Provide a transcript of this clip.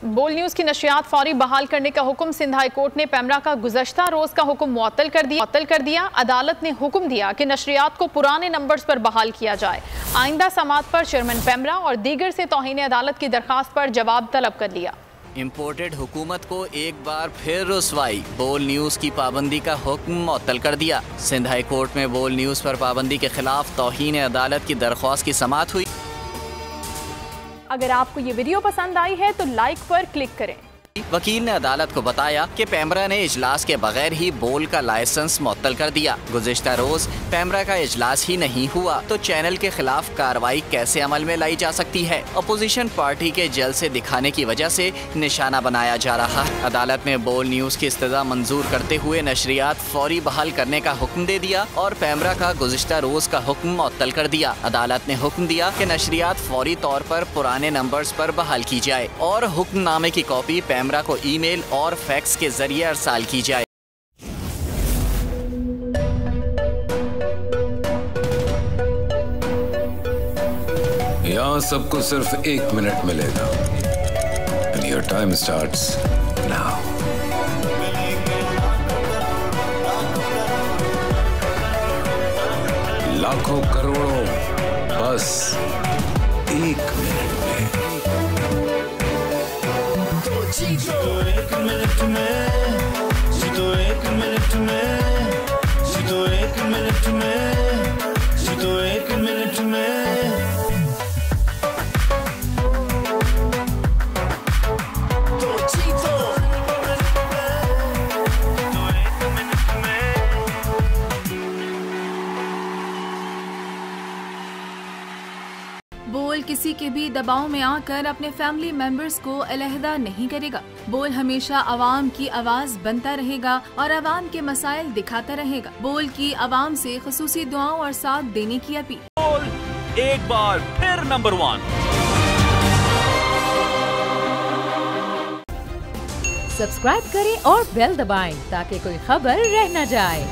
बोल न्यूज की नशरियात फौरी बहाल करने का हुक्म। सिंध हाई कोर्ट ने पैमरा का गुज़श्ता रोज का हुक्म मुअत्तल कर दिया। अदालत ने हुक्म दिया कि नशरियात को पुराने नंबर्स पर बहाल किया जाए। आइंदा समात पर चेयरमैन पैमरा और दीगर से तौहीन अदालत की दरखास्त पर जवाब तलब कर लिया। इम्पोर्टेड हुकूमत को एक बार फिर रुसवाई, बोल न्यूज़ की पाबंदी का हुक्म मुअत्तल कर दिया। सिंध हाई कोर्ट में बोल न्यूज़ पर पाबंदी के खिलाफ तौहीन अदालत की दरख्वास्त की समाअत हुई। अगर आपको ये वीडियो पसंद आई है तो लाइक पर क्लिक करें। वकील ने अदालत को बताया कि पैमरा ने इजलास के बगैर ही बोल का लाइसेंस मुअत्तल कर दिया। गुज़िश्ता रोज पैमरा का इजलास ही नहीं हुआ तो चैनल के खिलाफ कार्रवाई कैसे अमल में लाई जा सकती है। अपोजिशन पार्टी के जल से दिखाने की वजह से निशाना बनाया जा रहा है। अदालत ने बोल न्यूज़ की इस्तदा मंजूर करते हुए नशरियात फौरी बहाल करने का हुक्म दे दिया और पैमरा का गुज़िश्ता रोज का हुक्म मुअत्तल कर दिया। अदालत ने हुक्म दिया कि नशरियात फौरी तौर पर पुराने नंबर्स पर बहाल की जाए और हुक्मनामे की कॉपी पैमरा को ईमेल और फैक्स के जरिए अरसाल की जाए। यहाँ सबको सिर्फ 1 मिनट मिलेगा। And your time starts now. लाखों करोड़ों बस 1 मिनट में। जीतो 1 मिनट में, जीतो 1 मिनट में, जीतो 1 मिनट में, जीतो 1 मिनट में। तो जीतो 1 मिनट में। बोल किसी के भी दबाव में आकर अपने फैमिली मेंबर्स को अलहदा नहीं करेगा। बोल हमेशा अवाम की आवाज बनता रहेगा और अवाम के मसाइल दिखाता रहेगा। बोल की अवाम से खुसूसी दुआओं और साथ देने की अपील। बोल एक बार फिर नंबर 1। सब्सक्राइब करें और बेल दबाएं ताकि कोई खबर रह न जाए।